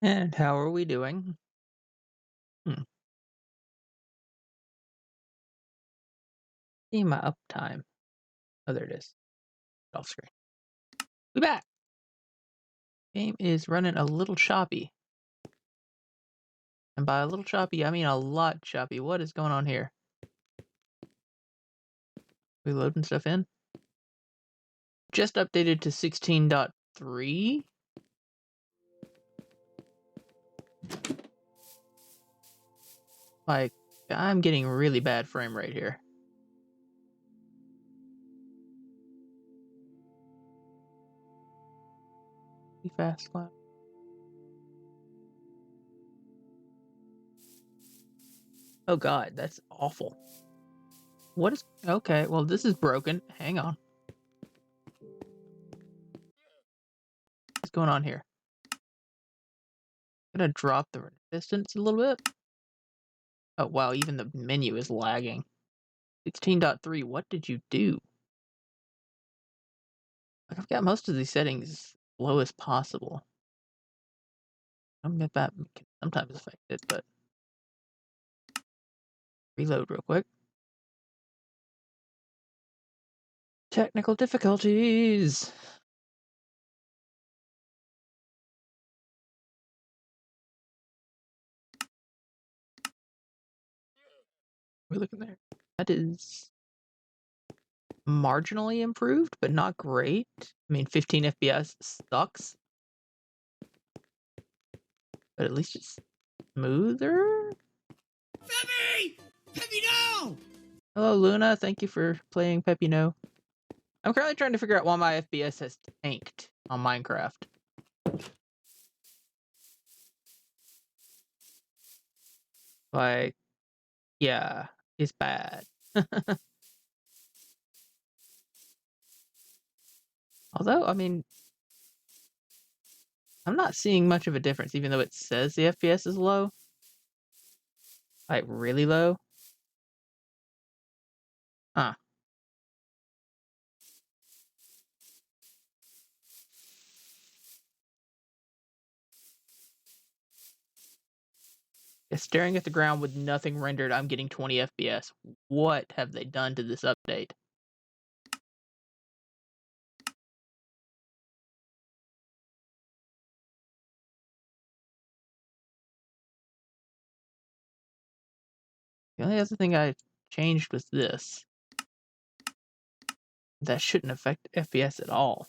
And how are we doing? Hmm. See my uptime. Oh, there it is. Off screen. We back. Game is running a little choppy. And by a little choppy, I mean a lot choppy. What is going on here? We loading stuff in? Just updated to 16.3. Like, I'm getting really bad frame rate here. Be fast clap. Oh god, that's awful. What is okay, well this is broken. Hang on. What's going on here? Gonna drop the resistance a little bit. Oh wow, even the menu is lagging. 16.3, what did you do? Like, I've got most of these settings low as possible. I don't get that can sometimes affect it, but reload real quick. Technical difficulties. We're looking there. That is marginally improved, but not great. I mean, 15 FPS sucks, but at least it's smoother. Peppy! Peppy, no! Hello, Luna. Thank you for playing Pepino. I'm currently trying to figure out why my FPS has tanked on Minecraft. Like, yeah, it's bad. Although, I mean, I'm not seeing much of a difference, even though it says the FPS is low. Like, really low. Huh. Yeah, staring at the ground with nothing rendered, I'm getting 20 FPS. What have they done to this update? The only other thing I changed was this. That shouldn't affect FPS at all.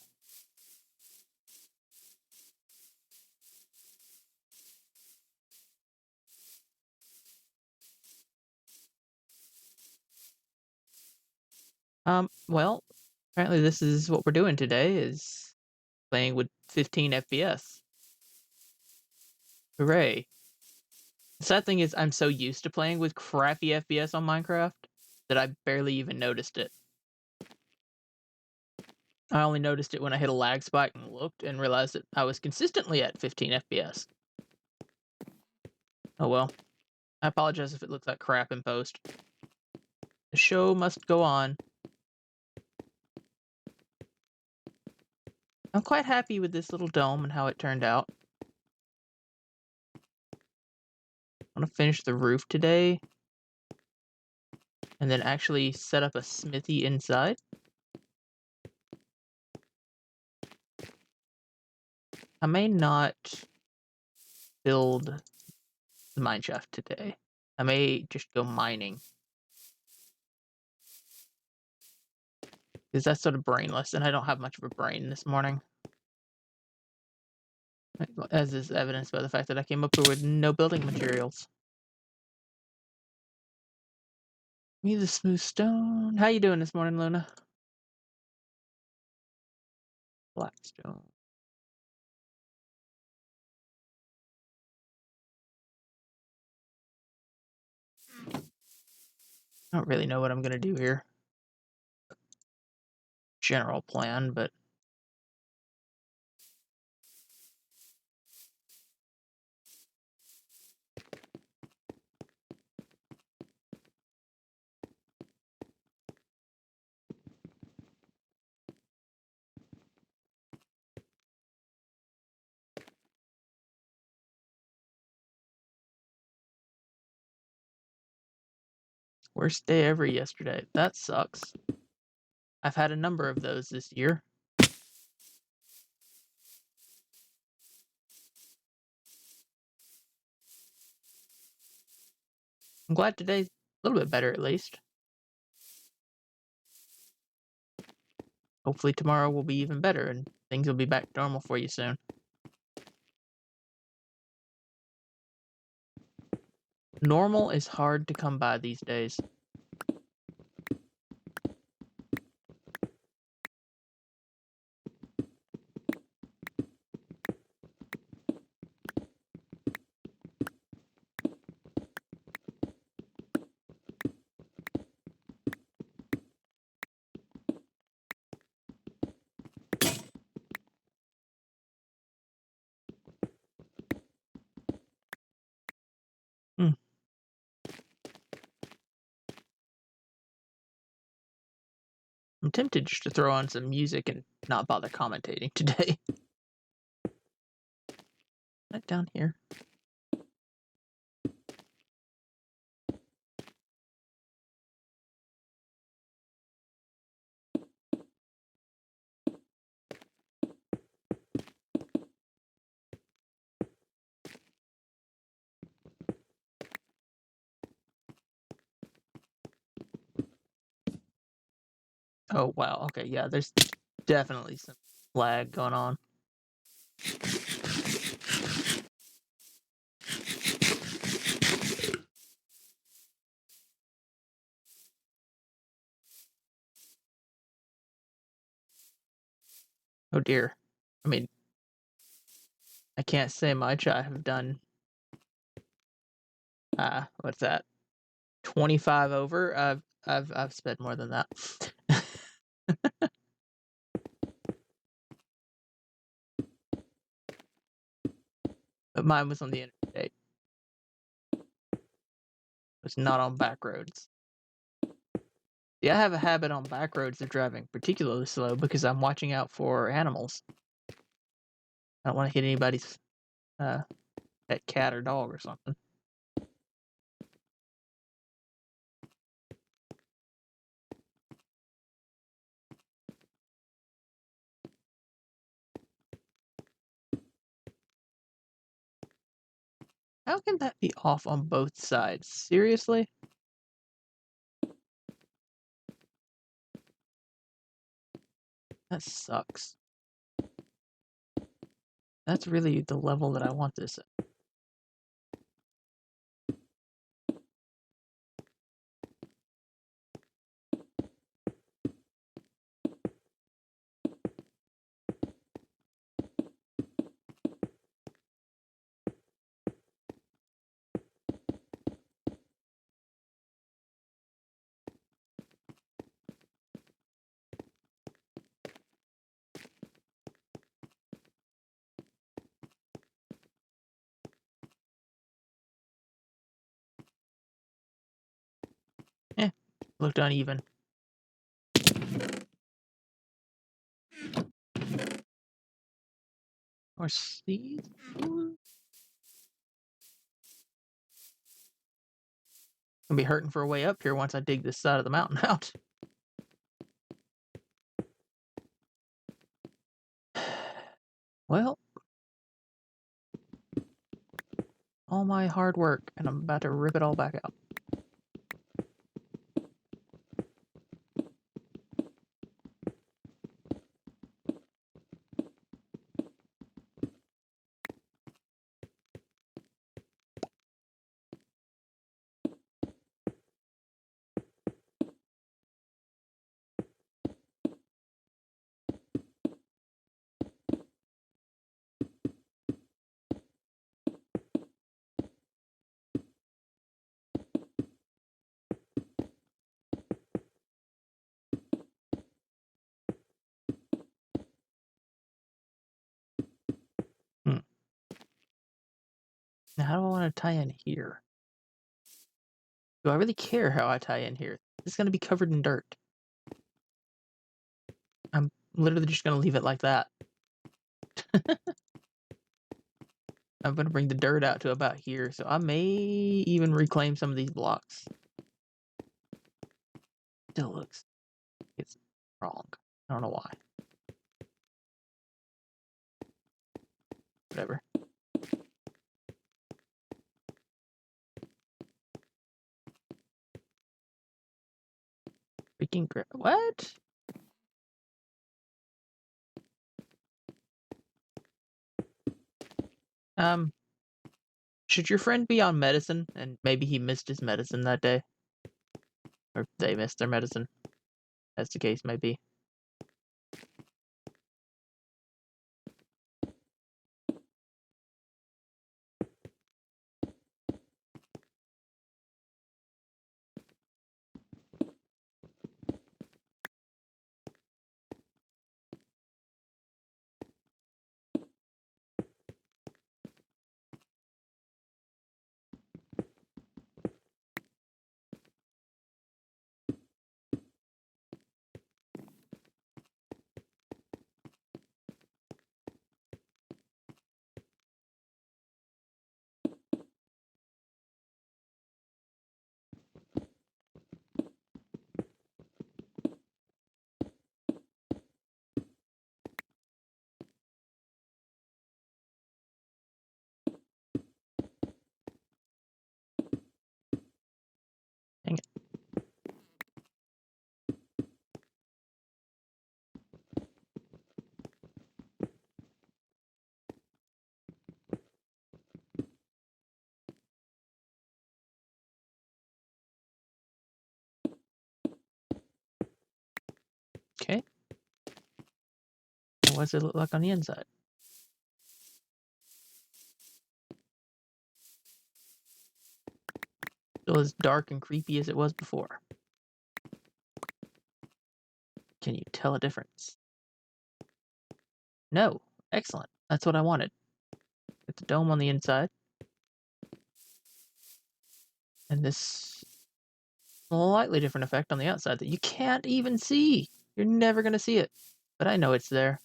Well, apparently this is what we're doing today, is playing with 15 FPS. Hooray. The sad thing is I'm so used to playing with crappy FPS on Minecraft that I barely even noticed it. I only noticed it when I hit a lag spike and looked and realized that I was consistently at 15 FPS. Oh well. I apologize if it looks like crap in post. The show must go on. I'm quite happy with this little dome and how it turned out. I'm gonna finish the roof today and then actually set up a smithy inside. I may not build the mine shaft today. I may just go mining. Because that's sort of brainless, and I don't have much of a brain this morning. As is evidenced by the fact that I came up here with no building materials. Me the smooth stone. How you doing this morning, Luna? Blackstone. I don't really know what I'm gonna do here. General plan, but Worst day ever yesterday. That sucks. I've had a number of those this year. I'm glad today's a little bit better at least. Hopefully tomorrow will be even better and things will be back to normal for you soon. Normal is hard to come by these days. Hmm. I'm tempted just to throw on some music and not bother commentating today. Right down here. Oh, wow. Okay, yeah, there's definitely some lag going on. Oh, dear. I mean, I can't say much. I have done, what's that? 25 over? I've spent more than that. But mine was on the interstate. It was not on back roads. Yeah, I have a habit on back roads of driving particularly slow because I'm watching out for animals. I don't want to hit anybody's pet cat or dog or something. How can that be off on both sides? Seriously? That sucks. That's really the level that I want this at. Eh, looked uneven. Or seeds? Gonna be hurting for a way up here once I dig this side of the mountain out. Well, all my hard work, and I'm about to rip it all back out. Hmm. Now, how do I want to tie in here? Do I really care how I tie in here? It's gonna be covered in dirt. I'm literally just gonna leave it like that. I'm gonna bring the dirt out to about here, so I may even reclaim some of these blocks. Still looks it's wrong. I don't know why. Whatever. Freaking what? Should your friend be on medicine and maybe he missed his medicine that day? Or they missed their medicine, as the case may be. Dang it. Okay. What does it look like on the inside? Still as dark and creepy as it was before. Can you tell a difference? No. Excellent. That's what I wanted. Get the dome on the inside. And this slightly different effect on the outside that you can't even see. You're never going to see it. But I know it's there.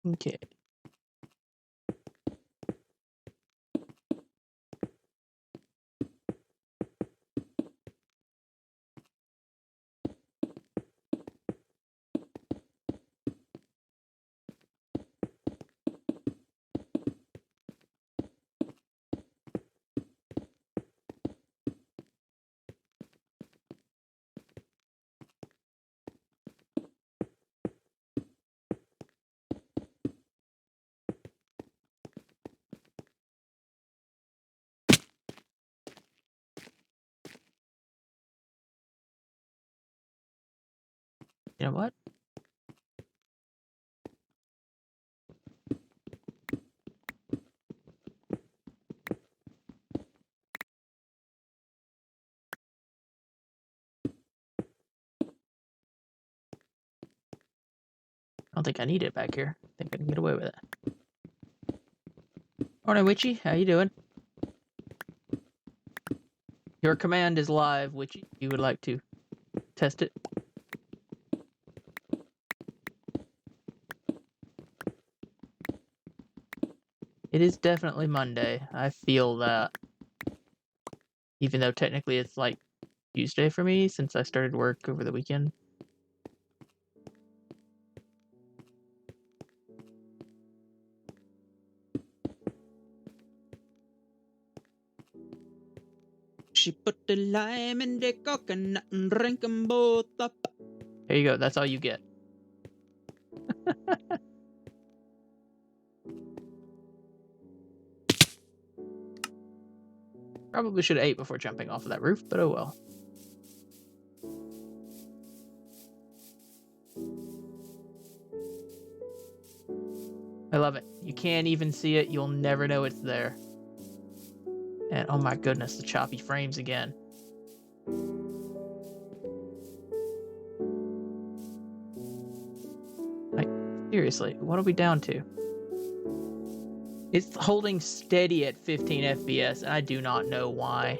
Okay. You know what? I don't think I need it back here. I think I can get away with it. Morning, Witchy. How you doing? Your command is live, Witchy. You would like to test it? It is definitely Monday. I feel that. Even though technically it's like Tuesday for me since I started work over the weekend. She put the lime in the coconut and drank them both up. There you go. That's all you get. Probably should have ate before jumping off of that roof, but oh well. I love it. You can't even see it. You'll never know it's there. And oh my goodness, the choppy frames again. Like, seriously, what are we down to? It's holding steady at 15 FPS, and I do not know why.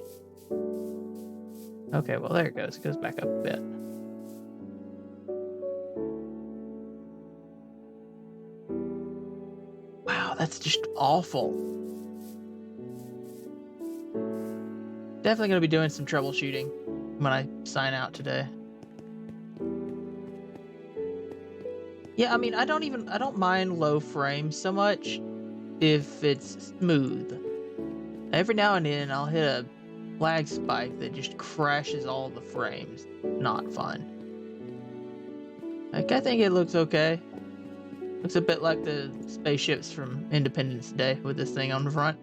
Okay, well, there it goes. It goes back up a bit. That's just awful. Definitely gonna be doing some troubleshooting when I sign out today. Yeah, I mean, I don't mind low frames so much if it's smooth. Every now and then I'll hit a lag spike that just crashes all the frames. Not fun. Like, I think it looks okay. Looks a bit like the spaceships from Independence Day with this thing on the front.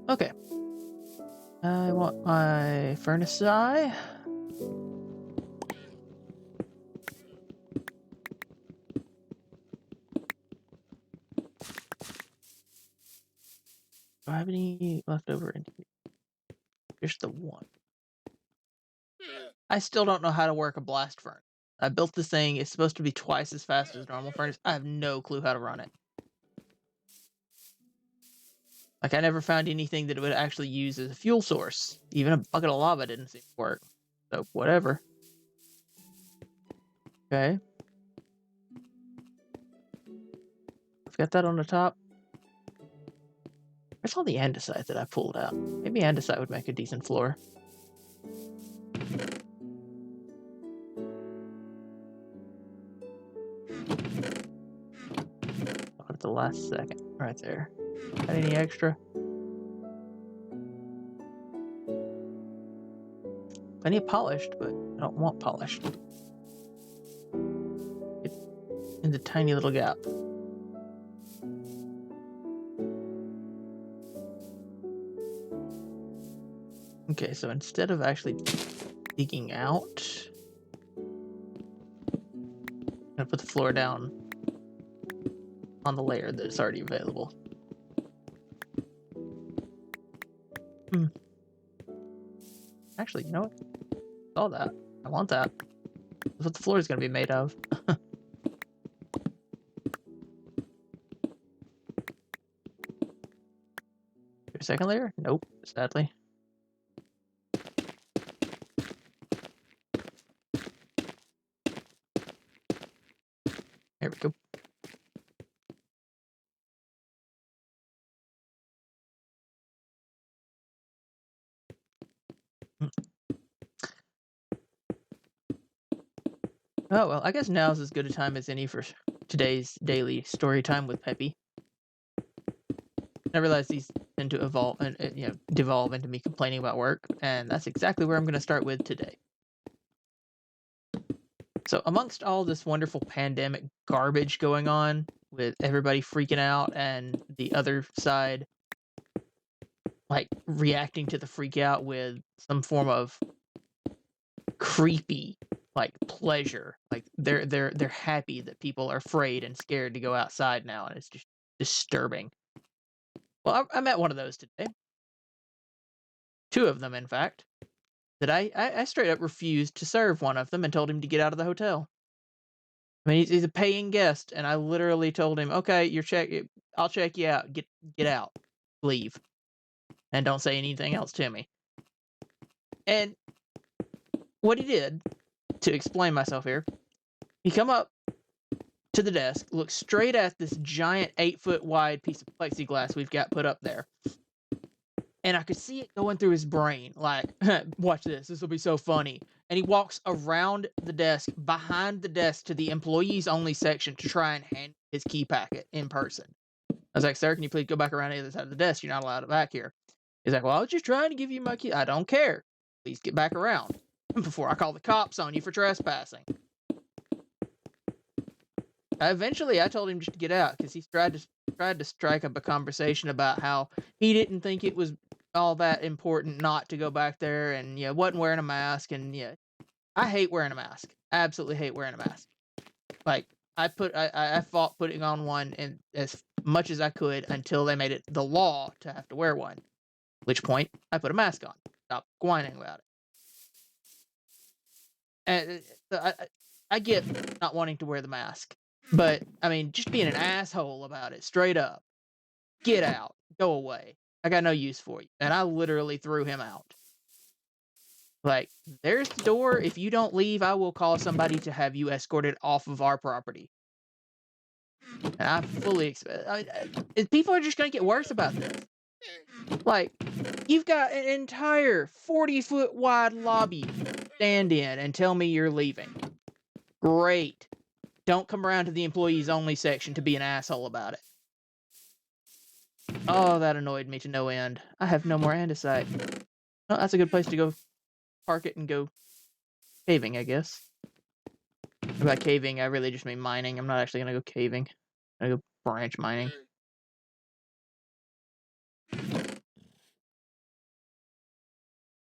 Okay. I want my furnace eye. Do I have any left over in here? Just the one. I still don't know how to work a blast furnace. I built this thing. It's supposed to be twice as fast as a normal furnace. I have no clue how to run it. Like, I never found anything that it would actually use as a fuel source. Even a bucket of lava didn't seem to work. So, whatever. Okay. I've got that on the top. Where's all the andesite that I pulled out? Maybe andesite would make a decent floor. At the last second, right there. Got any extra? Plenty of polished, but I don't want polished. It's in the tiny little gap. Okay, so instead of actually digging out, I'm gonna put the floor down on the layer that's already available. Actually, you know what? Saw that. I want that. That's what the floor is gonna be made of. Your second layer? Nope, sadly. Here we go. Oh, well, I guess now's as good a time as any for today's daily story time with Peppy. I realize these tend to evolve and devolve into me complaining about work, and that's exactly where I'm going to start with today. So, amongst all this wonderful pandemic garbage going on, with everybody freaking out and the other side like reacting to the freak out with some form of creepy like pleasure, like they're happy that people are afraid and scared to go outside now, and it's just disturbing. Well, I met one of those today. Two of them, in fact. That I straight up refused to serve one of them and told him to get out of the hotel. I mean, he's a paying guest, and I literally told him, "Okay, I'll check you out. Get out, leave, and don't say anything else to me." And what he did, to explain myself here, he come up to the desk, looked straight at this giant 8-foot wide piece of plexiglass we've got put up there. And I could see it going through his brain, like, watch this will be so funny. And he walks around the desk, behind the desk to the employees only section to try and hand his key packet in person. I was like, "Sir, can you please go back around the other side of the desk? You're not allowed back here." He's like, "Well, I was just trying to give you my key." "I don't care. Please get back around before I call the cops on you for trespassing." Eventually, I told him just to get out because he tried to strike up a conversation about how he didn't think it was all that important not to go back there, and wasn't wearing a mask, and I hate wearing a mask. I absolutely hate wearing a mask. Like I fought putting on one and as much as I could until they made it the law to have to wear one. At which point I put a mask on. Stop whining about it. And I get not wanting to wear the mask. But, I mean, just being an asshole about it, straight up. Get out. Go away. I got no use for you. And I literally threw him out. Like, there's the door. If you don't leave, I will call somebody to have you escorted off of our property. And I fully expect... people are just going to get worse about this. Like, you've got an entire 40-foot wide lobby. Stand in and tell me you're leaving. Great. Don't come around to the employees only section to be an asshole about it. Oh, that annoyed me to no end. I have no more andesite. Well, that's a good place to go park it and go caving, I guess. By caving, I really just mean mining. I'm not actually gonna go caving. I'm gonna go branch mining.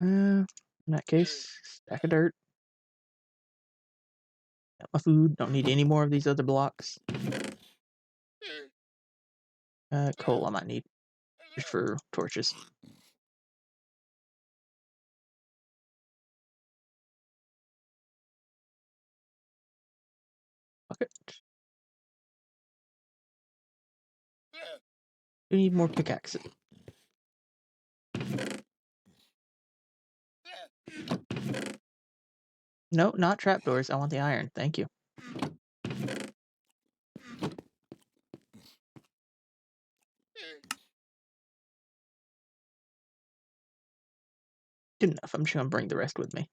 In that case, stack of dirt. Got my food. Don't need any more of these other blocks. Coal I might need just for torches. Bucket. We need more pickaxes. No, not trapdoors. I want the iron. Thank you. Good enough. I'm just gonna bring the rest with me.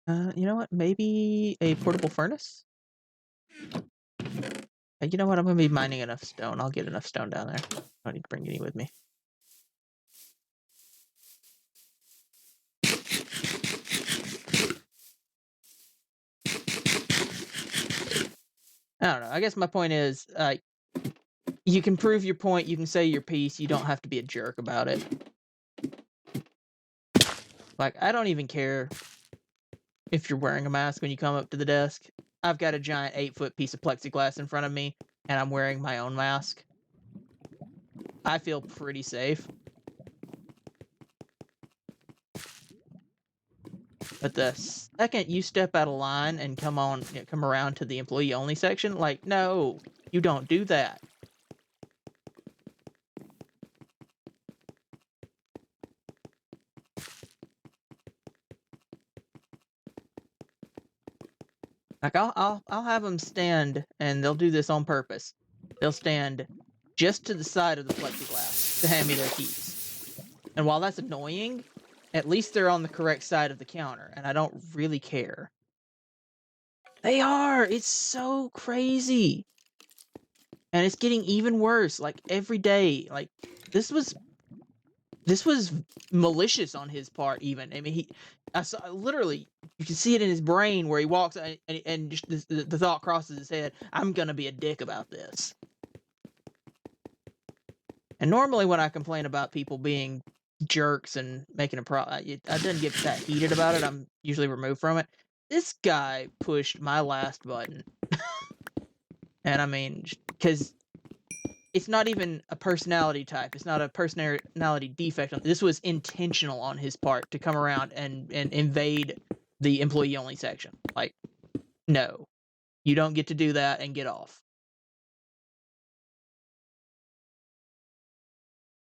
You know what? Maybe a portable furnace? You know what? I'm gonna be mining enough stone. I'll get enough stone down there. I don't need to bring any with me. I don't know. I guess my point is, you can prove your point. You can say your piece. You don't have to be a jerk about it. Like, I don't even care if you're wearing a mask when you come up to the desk. I've got a giant 8-foot piece of plexiglass in front of me, and I'm wearing my own mask. I feel pretty safe. But the second you step out of line and come around to the employee only section, like, no, you don't do that. Like, I'll have them stand, and they'll do this on purpose. They'll stand just to the side of the plexiglass to hand me their keys. And while that's annoying, at least they're on the correct side of the counter, and I don't really care. They are! It's so crazy! And it's getting even worse, like, every day. Like, this was malicious on his part, even. I mean, I saw, literally, you can see it in his brain where he walks and just the thought crosses his head, I'm gonna be a dick about this. And normally when I complain about people being jerks and making a I didn't get that heated about it. I'm usually removed from it. This guy pushed my last button. And I mean, because it's not even a personality type. It's not a personality defect. This was intentional on his part to come around and invade the employee-only section. Like, no. You don't get to do that and get off.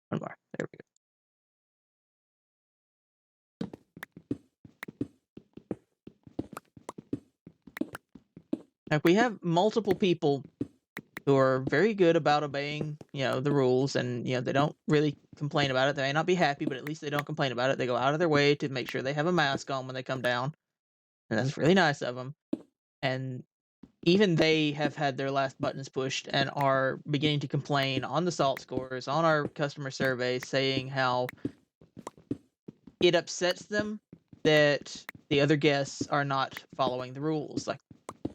One more. There we go. Like, we have multiple people who are very good about obeying, the rules, and, they don't really complain about it. They may not be happy, but at least they don't complain about it. They go out of their way to make sure they have a mask on when they come down. And that's really nice of them. And even they have had their last buttons pushed and are beginning to complain on the SALT scores, on our customer survey, saying how it upsets them that the other guests are not following the rules. Like,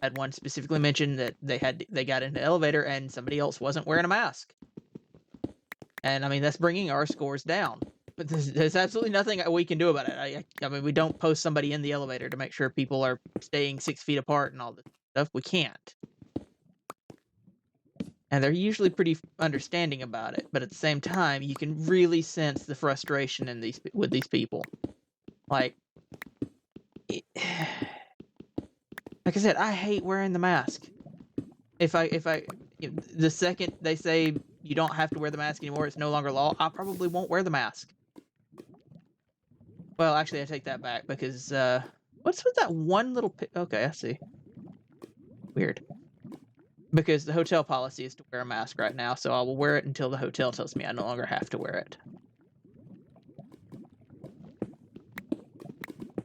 I had one specifically mention that they got into the elevator and somebody else wasn't wearing a mask. And I mean, that's bringing our scores down. But there's absolutely nothing we can do about it. I mean, we don't post somebody in the elevator to make sure people are staying 6 feet apart and all this stuff. We can't. And they're usually pretty understanding about it. But at the same time, you can really sense the frustration with these people. Like I said, I hate wearing the mask. The second they say you don't have to wear the mask anymore. It's no longer law. I probably won't wear the mask. Well, actually, I take that back because what's with that one little? Okay, I see. Weird. Because the hotel policy is to wear a mask right now, so I will wear it until the hotel tells me I no longer have to wear it.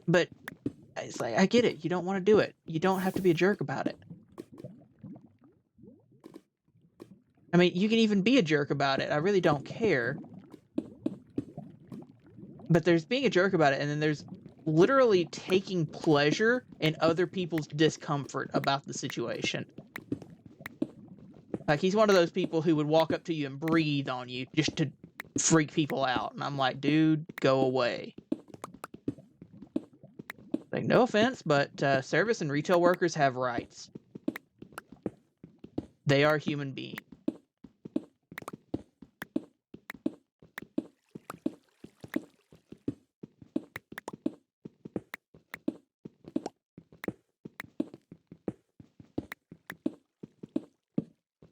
But it's like, I get it. You don't want to do it. You don't have to be a jerk about it. I mean, you can even be a jerk about it. I really don't care. But there's being a jerk about it, and then there's literally taking pleasure in other people's discomfort about the situation. Like, he's one of those people who would walk up to you and breathe on you just to freak people out. And I'm like, dude, go away. Like, no offense, but service and retail workers have rights. They are human beings.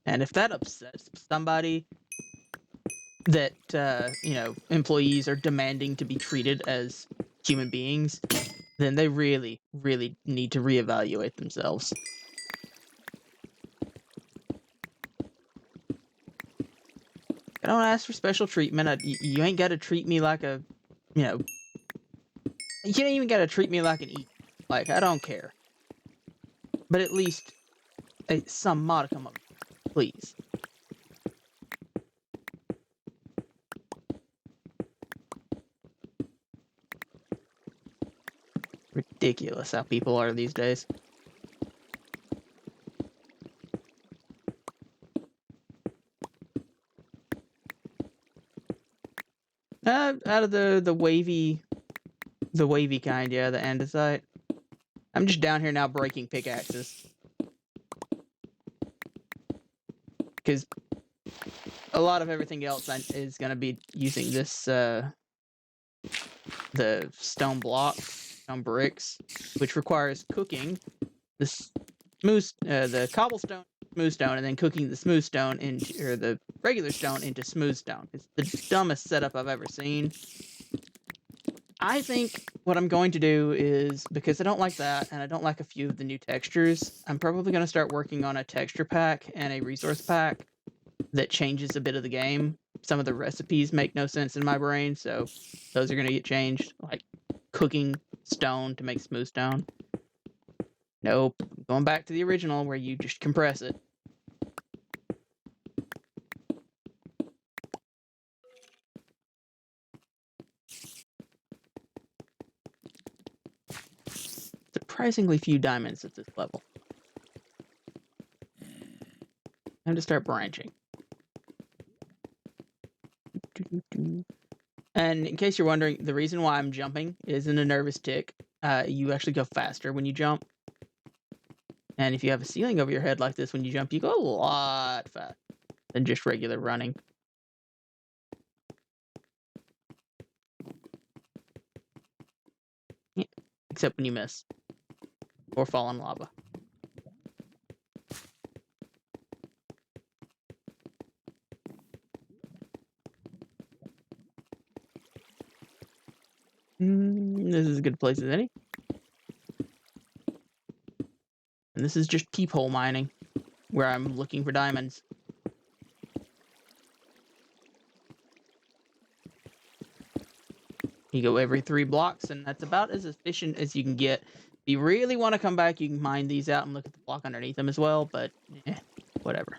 And if that upsets somebody, that, you know, employees are demanding to be treated as human beings, then they really, really need to reevaluate themselves. I don't ask for special treatment. You ain't got to treat me like a, you know, you ain't even got to treat me like an eat. Like, I don't care. But at least some modicum of it, please. Ridiculous how people are these days. Out of the wavy kind, yeah, the andesite. I'm just down here now breaking pickaxes. Because a lot of everything else is going to be using this, the stone block, stone bricks, which requires cooking the cobblestone, smooth stone, and then cooking the smooth stone or the regular stone into smooth stone. It's the dumbest setup I've ever seen. I think what I'm going to do is, because I don't like that, and I don't like a few of the new textures, I'm probably going to start working on a texture pack and a resource pack that changes a bit of the game. Some of the recipes make no sense in my brain, so those are going to get changed, like cooking stone to make smooth stone. Nope, going back to the original where you just compress it. Surprisingly few diamonds at this level. Time to start branching. And in case you're wondering, the reason why I'm jumping isn't a nervous tick. You actually go faster when you jump. And if you have a ceiling over your head like this when you jump, you go a lot faster than just regular running. Yeah, except when you miss. Or fall in lava. This is as good a place as any. And this is just peephole mining, where I'm looking for diamonds. You go every 3 blocks, and that's about as efficient as you can get. If you really want to come back, you can mine these out and look at the block underneath them as well, but whatever.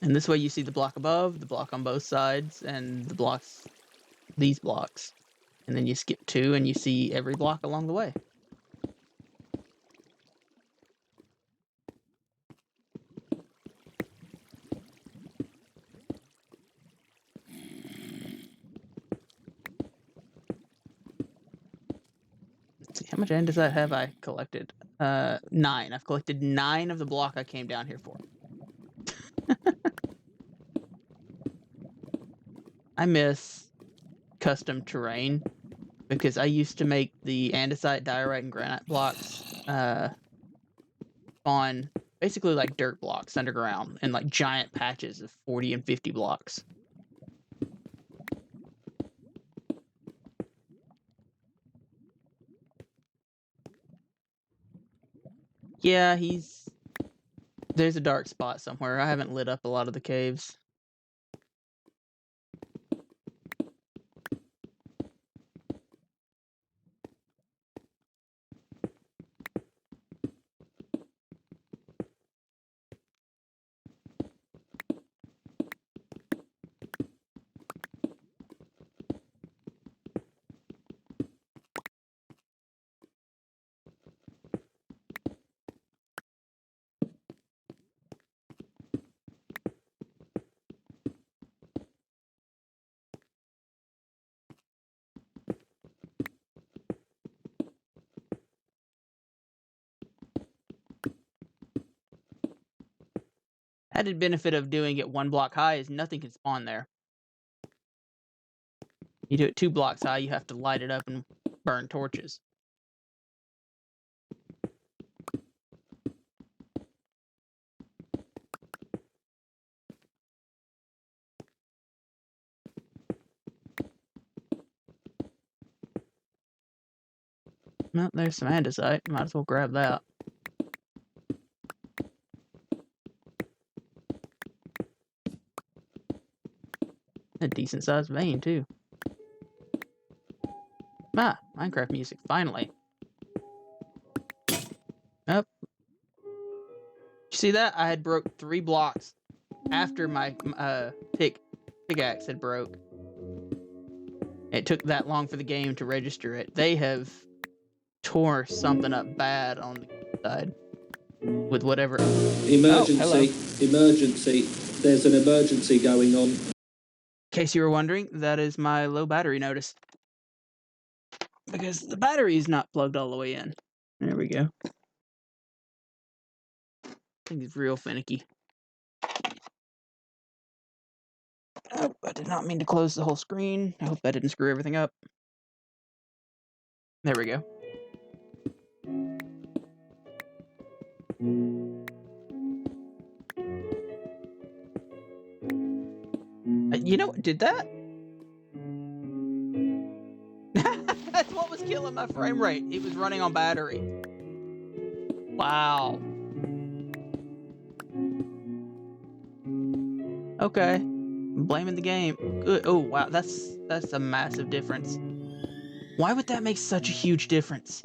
And this way you see the block above, the block on both sides, and the blocks, these blocks. And then you skip 2 and you see every block along the way. Let's see, how much andesite have I collected? 9. I've collected 9 of the block I came down here for. I miss custom terrain because I used to make the andesite, diorite, and granite blocks on basically like dirt blocks underground and like giant patches of 40 and 50 blocks. Yeah, there's a dark spot somewhere. I haven't lit up a lot of the caves. Added benefit of doing it 1 block high is nothing can spawn there. You do it 2 blocks high, you have to light it up and burn torches. Well, there's some andesite. Might as well grab that. A decent sized vein, too. Ah, Minecraft music, finally. Oh. You see that? I had broke 3 blocks after my pickaxe had broke. It took that long for the game to register it. They have tore something up bad on the side with whatever. Emergency! Emergency! There's an emergency going on. In case you were wondering, that is my low battery notice. Because the battery is not plugged all the way in. There we go. Thing is real finicky. Oh, I did not mean to close the whole screen. I hope that didn't screw everything up. There we go. You know what did that? That's what was killing my frame rate. It was running on battery. Wow. Okay. I'm blaming the game. Good. Oh, wow. That's a massive difference. Why would that make such a huge difference?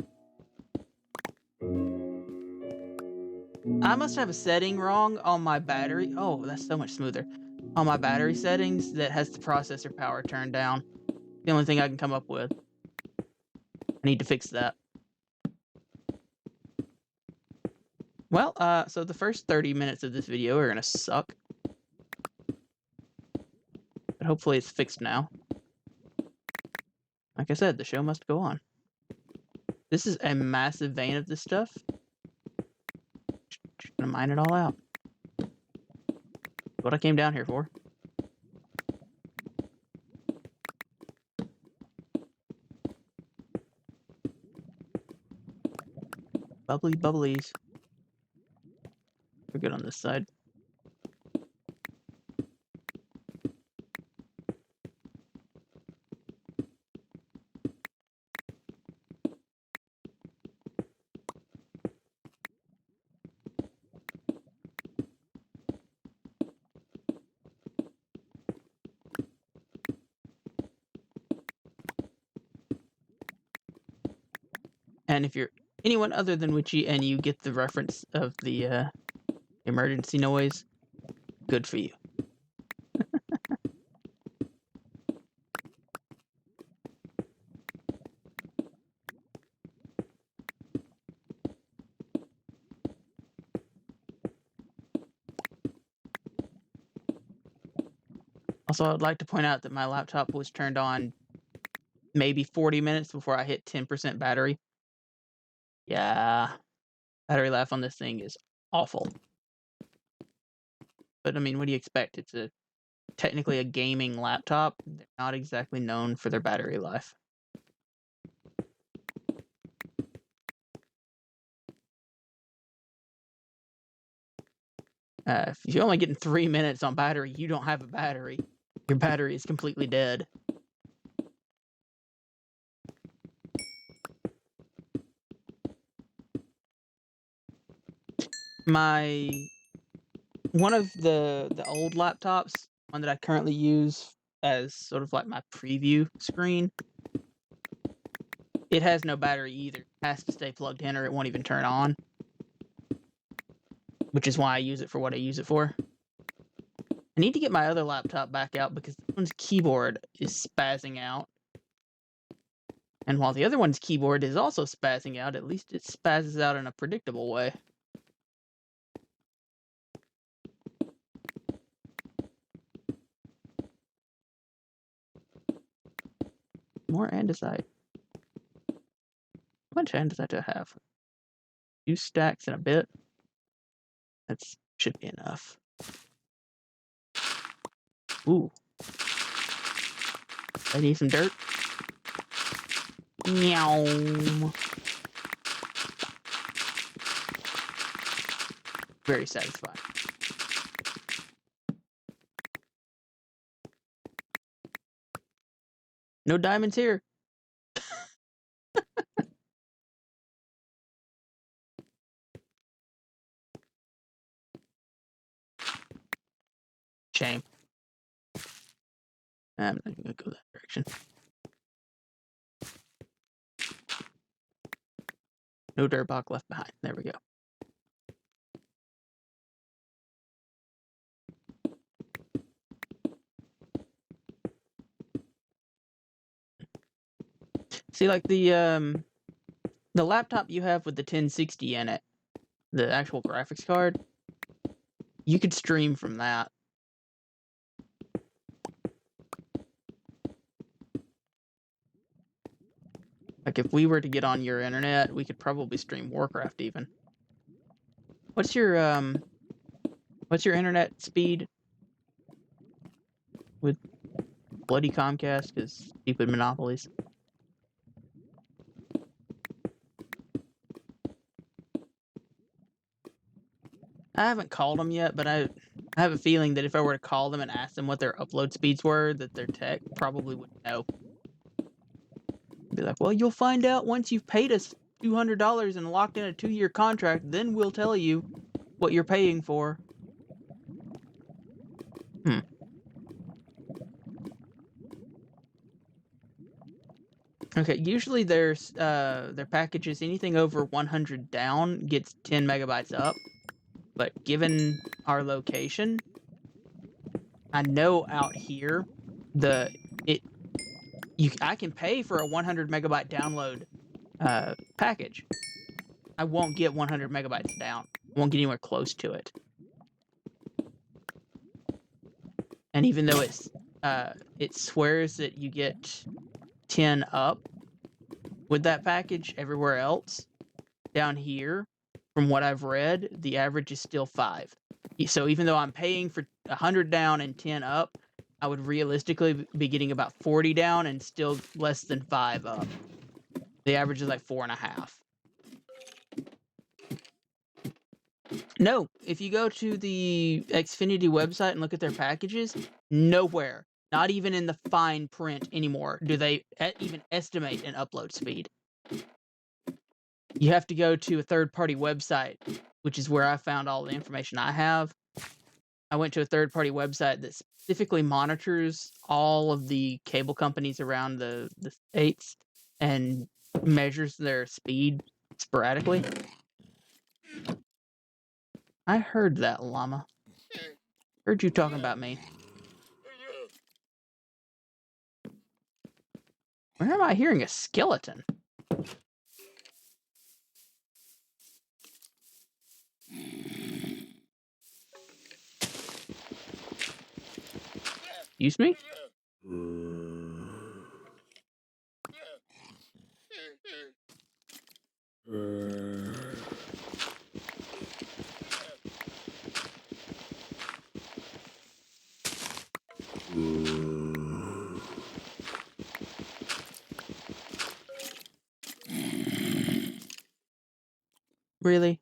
I must have a setting wrong on my battery. Oh, that's so much smoother. On my battery settings that has the processor power turned down. The only thing I can come up with. I need to fix that. Well, so the first 30 minutes of this video are gonna suck. But hopefully it's fixed now. Like I said, the show must go on. This is a massive vein of this stuff. Just gonna mine it all out. What I came down here for. Bubbly bubblies. We're good on this side. And if you're anyone other than Witchy and you get the reference of the emergency noise, good for you. Also, I'd like to point out that my laptop was turned on maybe 40 minutes before I hit 10% battery. Yeah, battery life on this thing is awful. But I mean, what do you expect? It's a technically a gaming laptop, they're not exactly known for their battery life. If you're only getting 3 minutes on battery, you don't have a battery. Your battery is completely dead. One of the old laptops, one that I currently use as sort of like my preview screen, it has no battery either. It has to stay plugged in or it won't even turn on. Which is why I use it for what I use it for. I need to get my other laptop back out because this one's keyboard is spazzing out. And while the other one's keyboard is also spazzing out, at least it spazzes out in a predictable way. More andesite. How much andesite do I have? 2 stacks and a bit. That should be enough. Ooh. I need some dirt. Meow. Very satisfying. No diamonds here. Shame. I'm not gonna go that direction. No dirt block left behind. There we go. See, like the laptop you have with the 1060 in it, the actual graphics card, you could stream from that. Like if we were to get on your internet, we could probably stream Warcraft even. What's your internet speed with bloody Comcast? Because stupid monopolies. I haven't called them yet, but I have a feeling that if I were to call them and ask them what their upload speeds were, that their tech probably would know. Be like, well, you'll find out once you've paid us $200 and locked in a 2-year contract, then we'll tell you what you're paying for. Okay, usually their packages, anything over 100 down gets 10 megabytes up. But given our location, I know out here I can pay for a 100 megabyte download package. I won't get 100 megabytes down. I won't get anywhere close to it. And even though it swears that you get 10 up with that package everywhere else, down here, from what I've read, the average is still 5. So even though I'm paying for 100 down and 10 up, I would realistically be getting about 40 down and still less than 5 up. The average is like 4.5. No, if you go to the Xfinity website and look at their packages, nowhere, not even in the fine print anymore, do they even estimate an upload speed. You have to go to a third-party website, which is where I found all the information I have. I went to a third-party website that specifically monitors all of the cable companies around the states and measures their speed sporadically. I heard that, llama. Heard you talking about me. Where am I hearing a skeleton? Excuse me? Really?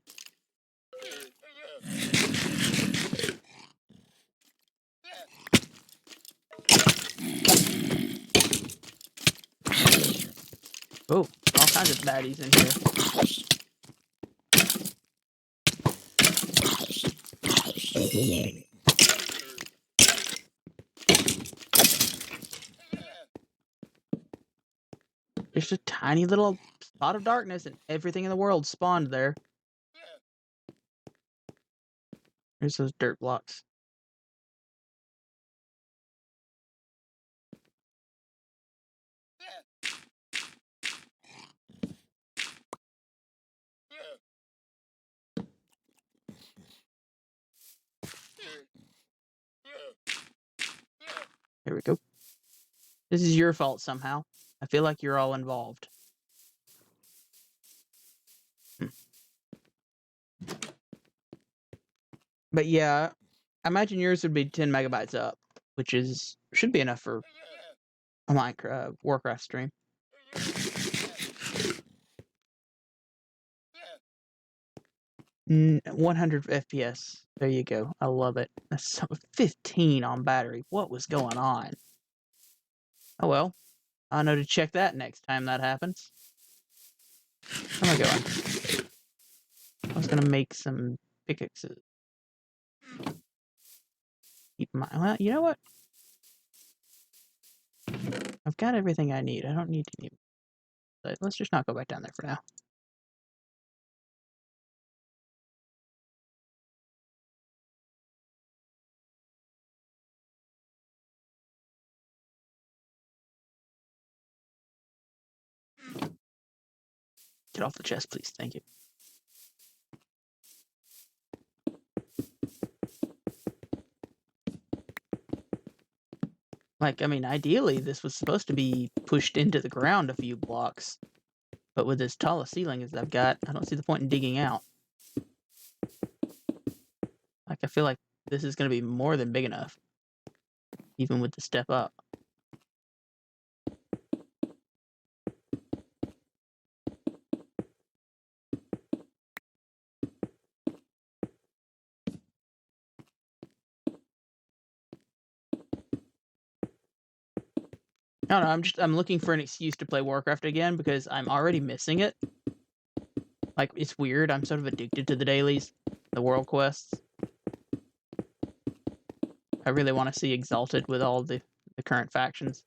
Oh, all kinds of baddies in here. There's a tiny little spot of darkness and everything in the world spawned there. There's those dirt blocks. Here we go. This is your fault somehow. I feel like you're all involved. But yeah, I imagine yours would be 10 megabytes up, which should be enough for a Minecraft Warcraft stream. 100 FPS. There you go. I love it. That's 15 on battery. What was going on? Oh well. I know to check that next time that happens. Where am I going? I was gonna make some pickaxes. Keep my well, you know what? I've got everything I need. I don't need to need. Let's just not go back down there for now. Get off the chest, please. Thank you. Like, I mean, ideally, this was supposed to be pushed into the ground a few blocks. But with as tall a ceiling as I've got, I don't see the point in digging out. Like, I feel like this is going to be more than big enough. Even with the step up. I don't know, I'm looking for an excuse to play Warcraft again because I'm already missing it. Like, it's weird, I'm sort of addicted to the dailies, the world quests. I really want to see Exalted with all the current factions.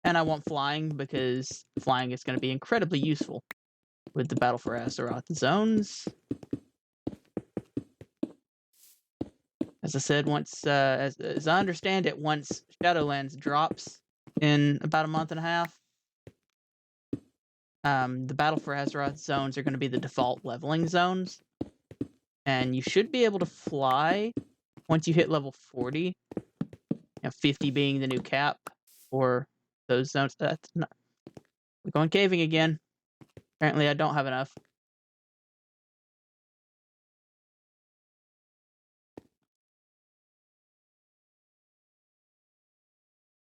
And I want flying because flying is going to be incredibly useful with the Battle for Azeroth zones. As I said, once, as I understand it, once Shadowlands drops in about a month and a half, the Battle for Azeroth zones are going to be the default leveling zones. And you should be able to fly once you hit level 40. 50 being the new cap for those zones. That's not... We're going caving again. Apparently I don't have enough.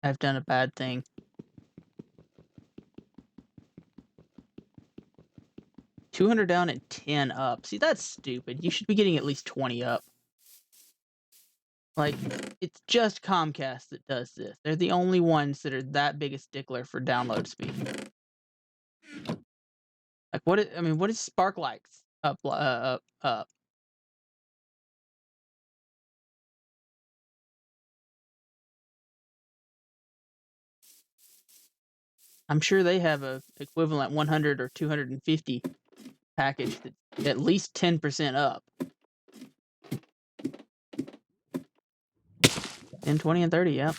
I've done a bad thing. 200 down and 10 up. See, that's stupid. You should be getting at least 20 up. Like, it's just Comcast that does this. They're the only ones that are that big a stickler for download speed. Like, what is Sparklight's up? I'm sure they have a equivalent 100 or 250 package that's at least 10% up. 10, 20, and 30, yep.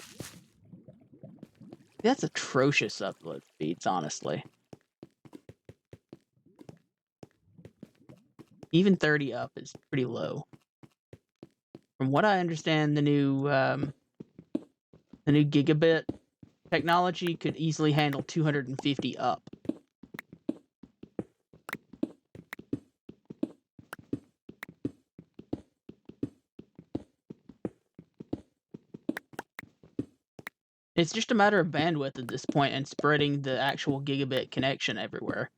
That's atrocious upload speeds, honestly. Even 30 up is pretty low. From what I understand, the new gigabit technology could easily handle 250 up. It's just a matter of bandwidth at this point and spreading the actual gigabit connection everywhere.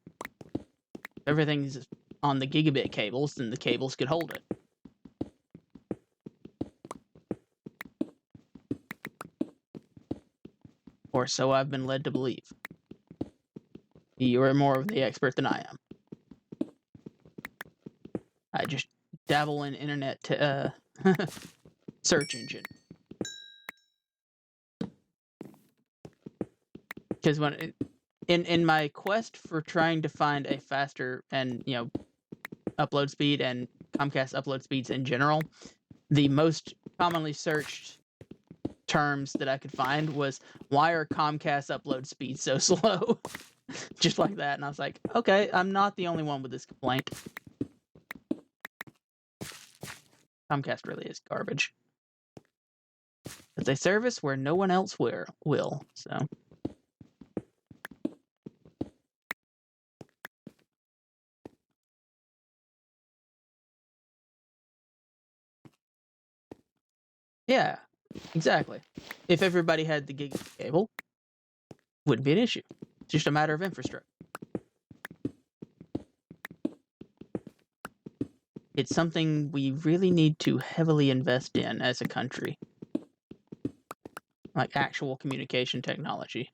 Everything's on the gigabit cables, then the cables could hold it. Or so I've been led to believe. You are more of the expert than I am. I just dabble in internet search engine. Because when in my quest for trying to find a faster and upload speed and Comcast upload speeds in general, the most commonly searched terms that I could find was, why are Comcast upload speeds so slow? Just like that. And I was like, okay, I'm not the only one with this complaint. Comcast really is garbage. It's a service where no one else will, so. Yeah, exactly. If everybody had the gig cable, wouldn't be an issue. It's just a matter of infrastructure. It's something we really need to heavily invest in as a country. Like actual communication technology.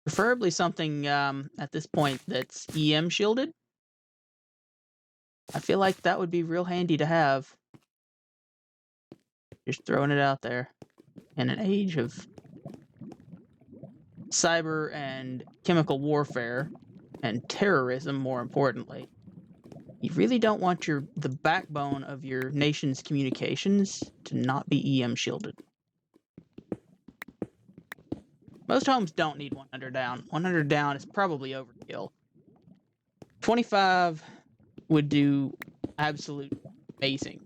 Preferably something at this point that's EM shielded. I feel like that would be real handy to have. Just throwing it out there. In an age of cyber and chemical warfare, and terrorism, more importantly, you really don't want the backbone of your nation's communications to not be EM shielded. Most homes don't need 100 down. 100 down is probably overkill. 25 would do absolute amazing.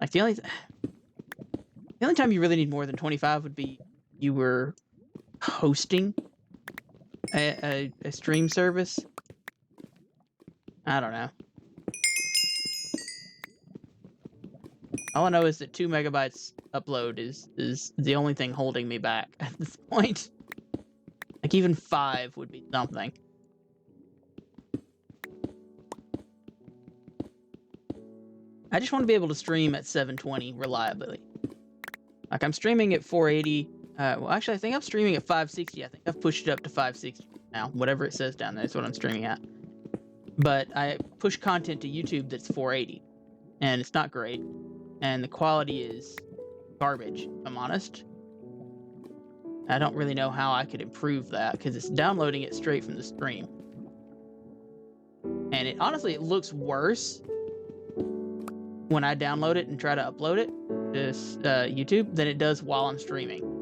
Like the only time you really need more than 25 would be you were hosting a stream service. I don't know. All I know is that 2 megabytes upload is the only thing holding me back at this point. Like even 5 would be something. I just want to be able to stream at 720 reliably. Like I'm streaming at 480. Well, actually, I think I'm streaming at 560. I think I've pushed it up to 560 now. Whatever it says down there is what I'm streaming at. But I push content to YouTube that's 480, and it's not great, and the quality is garbage, if I'm honest. I don't really know how I could improve that, because it's downloading it straight from the stream. And honestly, it looks worse when I download it and try to upload it to YouTube than it does while I'm streaming.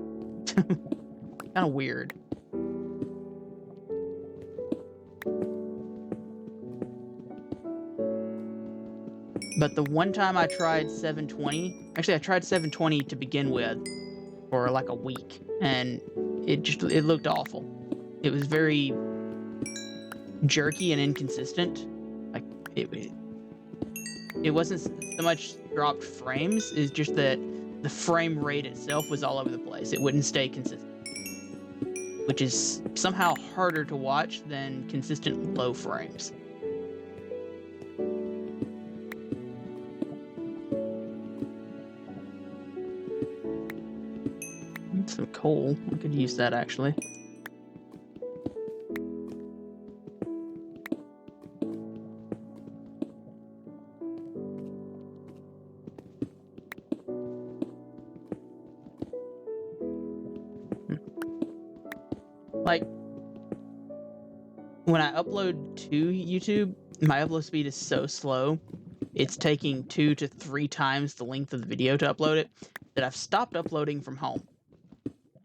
Kind of weird. But the one time I tried 720, actually I tried 720 to begin with for like a week, and it looked awful. It was very jerky and inconsistent. Like it wasn't so much dropped frames, it's just that the frame rate itself was all over the place. It wouldn't stay consistent, which is somehow harder to watch than consistent low frames. Some coal. I could use that actually. Like, when I upload to YouTube, my upload speed is so slow, it's taking 2 to 3 times the length of the video to upload it, that I've stopped uploading from home.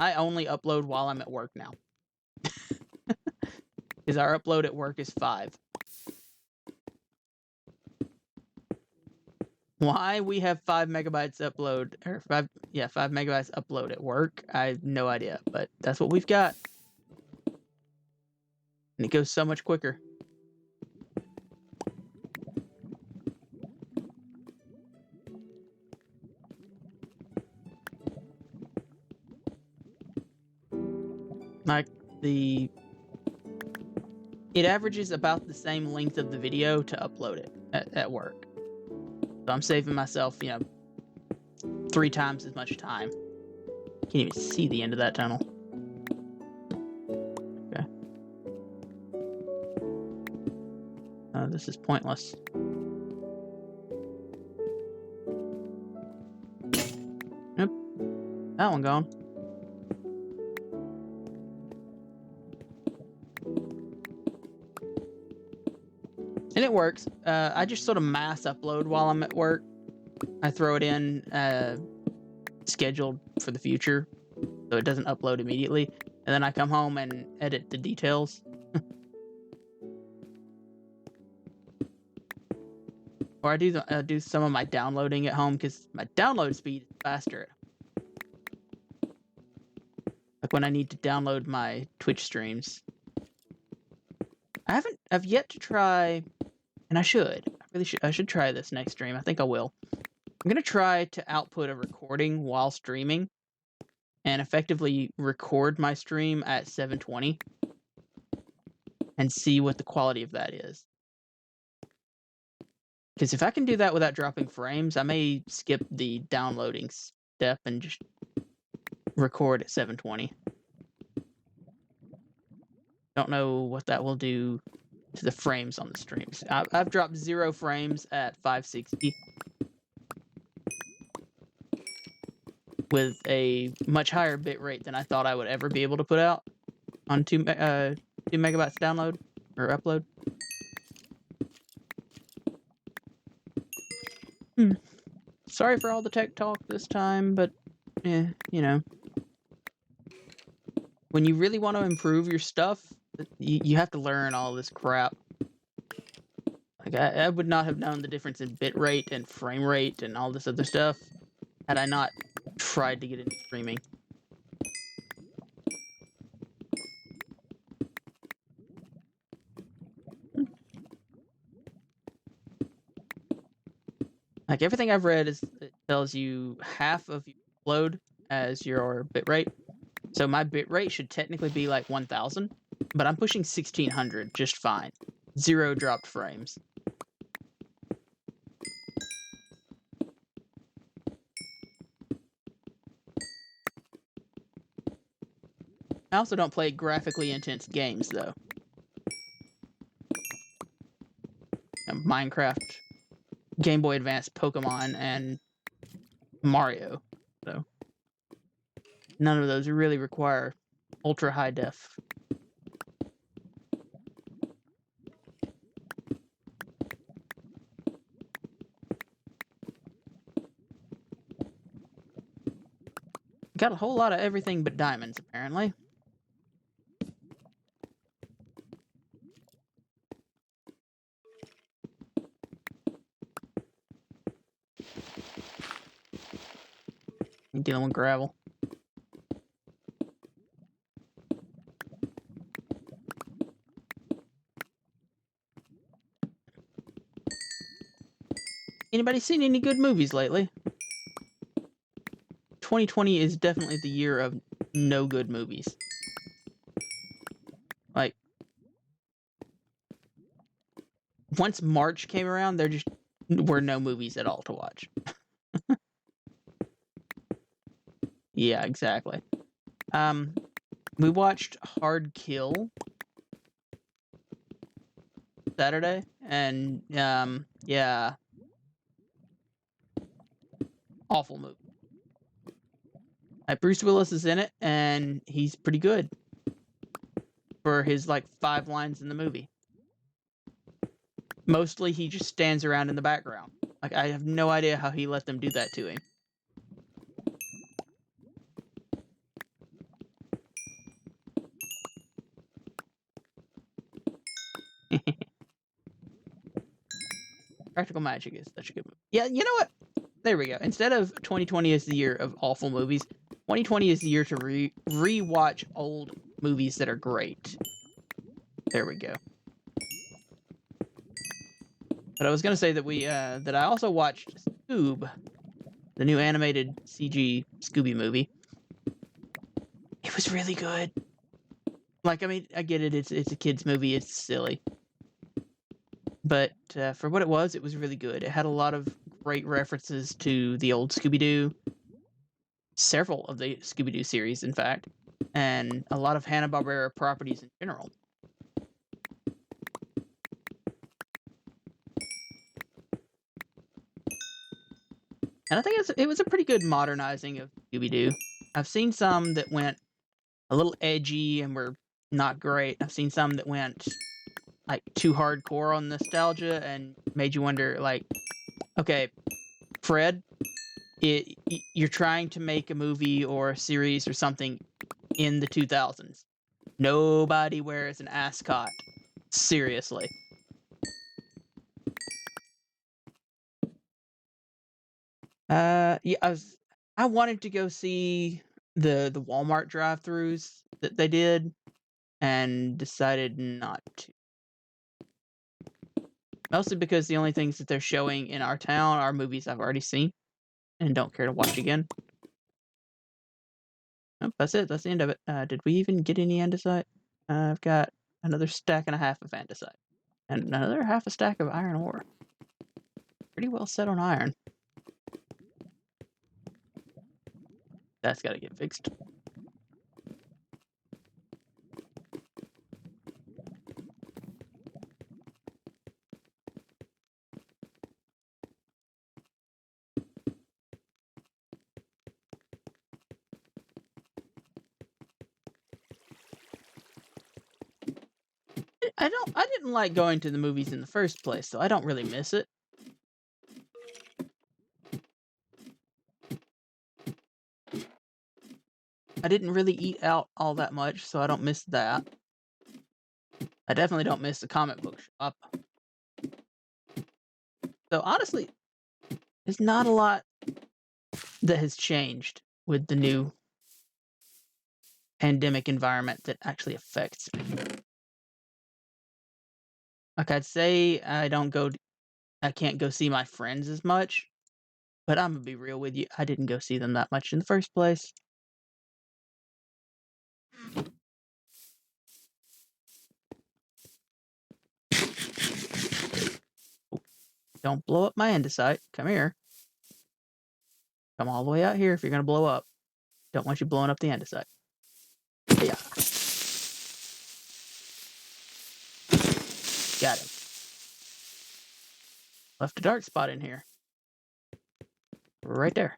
I only upload while I'm at work now. Because our upload at work is 5. Why we have 5 megabytes upload, or 5 megabytes upload at work, I have no idea, but that's what we've got. And it goes so much quicker. Like, it averages about the same length of the video to upload it at work. So I'm saving myself, 3 times as much time. Can't even see the end of that tunnel. Okay. This is pointless. Nope. That one gone. And it works. I just sort of mass upload while I'm at work. I throw it in scheduled for the future, so it doesn't upload immediately. And then I come home and edit the details. Or I do some of my downloading at home because my download speed is faster. Like when I need to download my Twitch streams. I've yet to try, and I should. I should try this next stream. I think I will. I'm gonna try to output a recording while streaming and effectively record my stream at 720 and see what the quality of that is. Because if I can do that without dropping frames, I may skip the downloading step and just record at 720. Don't know what that will do to the frames on the streams. I've dropped 0 frames at 560 with a much higher bit rate than I thought I would ever be able to put out on 2 megabytes download or upload. Sorry for all the tech talk this time, but when you really want to improve your stuff, you have to learn all this crap. Like I would not have known the difference in bit rate and frame rate and all this other stuff had I not tried to get into streaming. Like everything I've read it tells you half of your upload as your bitrate. So my bitrate should technically be like 1000, but I'm pushing 1600 just fine. 0 dropped frames. I also don't play graphically intense games though. Minecraft, Game Boy Advance, Pokemon, and Mario. So none of those really require ultra high def. Got a whole lot of everything but diamonds, apparently. I'm dealing with gravel. Anybody seen any good movies lately? 2020 is definitely the year of no good movies. Like, once March came around, there just were no movies at all to watch. Yeah, exactly. We watched Hard Kill Saturday, and yeah, awful movie. Bruce Willis is in it, and he's pretty good for his like 5 lines in the movie. Mostly, he just stands around in the background. Like, I have no idea how he let them do that to him. Practical Magic is such a good movie. Yeah, you know what? There we go. Instead of 2020 is the year of awful movies, 2020 is the year to re-watch old movies that are great. There we go. But I was gonna say that that I also watched Scoob, the new animated CG Scooby movie. It was really good. Like, I mean, I get it. It's a kids movie. It's silly, but for what it was really good. It had a lot of great references to the old Scooby-Doo, several of the Scooby-Doo series, in fact, and a lot of Hanna-Barbera properties in general. And I think it was a pretty good modernizing of Scooby-Doo. I've seen some that went a little edgy and were not great. I've seen some that went like too hardcore on nostalgia and made you wonder, like, okay, Fred, you're trying to make a movie or a series or something in the 2000s. Nobody wears an ascot. Seriously. Yeah, I wanted to go see the Walmart drive-throughs that they did, and decided not to. Mostly because the only things that they're showing in our town are movies I've already seen and don't care to watch again. Oh, that's it. That's the end of it. Did we even get any andesite? I've got another stack and a half of andesite. And another half a stack of iron ore. Pretty well set on iron. That's gotta get fixed. I didn't like going to the movies in the first place, so I don't really miss it. I didn't really eat out all that much, so I don't miss that. I definitely don't miss the comic book shop. So honestly, there's not a lot that has changed with the new pandemic environment that actually affects me. Like, I'd say I can't go see my friends as much, but I'm gonna be real with you, I didn't go see them that much in the first place. Don't blow up my andesite. Come here. Come all the way out here if you're gonna blow up. Don't want you blowing up the andesite. Yeah. Got him. Left a dark spot in here. Right there.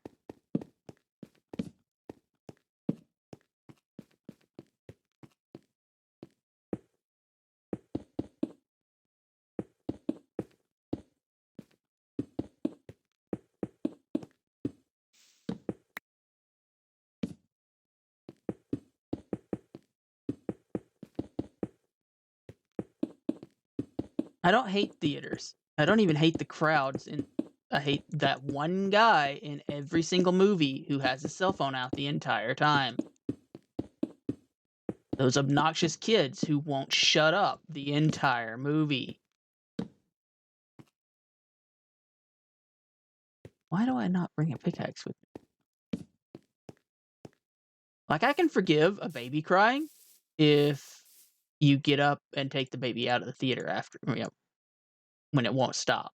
I don't hate theaters. I don't even hate the crowds. I hate that one guy in every single movie who has his cell phone out the entire time. Those obnoxious kids who won't shut up the entire movie. Why do I not bring a pickaxe with me? Like, I can forgive a baby crying if you get up and take the baby out of the theater after, when it won't stop.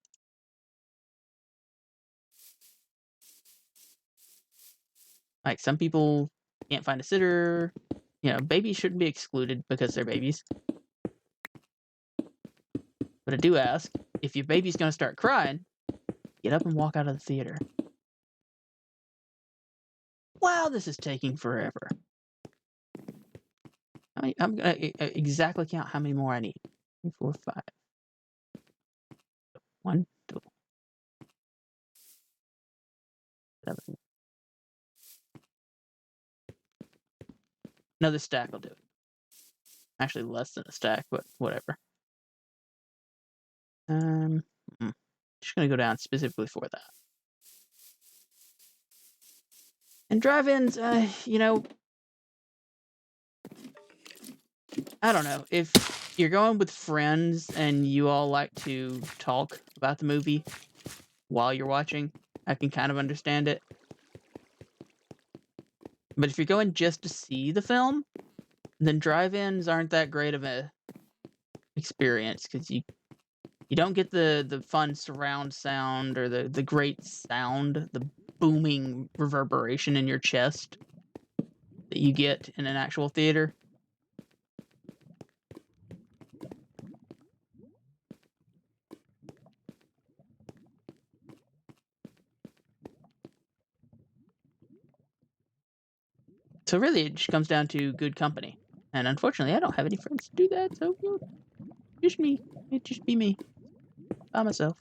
Like, some people can't find a sitter. Babies shouldn't be excluded because they're babies. But I do ask, if your baby's gonna start crying, get up and walk out of the theater. Wow, this is taking forever. I'm gonna exactly count how many more I need. 3, 4, 5. 1, 2, 7. Another stack will do it. Actually, less than a stack, but whatever. Just gonna go down specifically for that. And drive-ins, I don't know. If you're going with friends and you all like to talk about the movie while you're watching, I can kind of understand it. But if you're going just to see the film, then drive-ins aren't that great of a experience because you don't get the fun surround sound or the great sound, the booming reverberation in your chest that you get in an actual theater. So really, it just comes down to good company. And unfortunately, I don't have any friends to do that, so just me. It just be me by myself.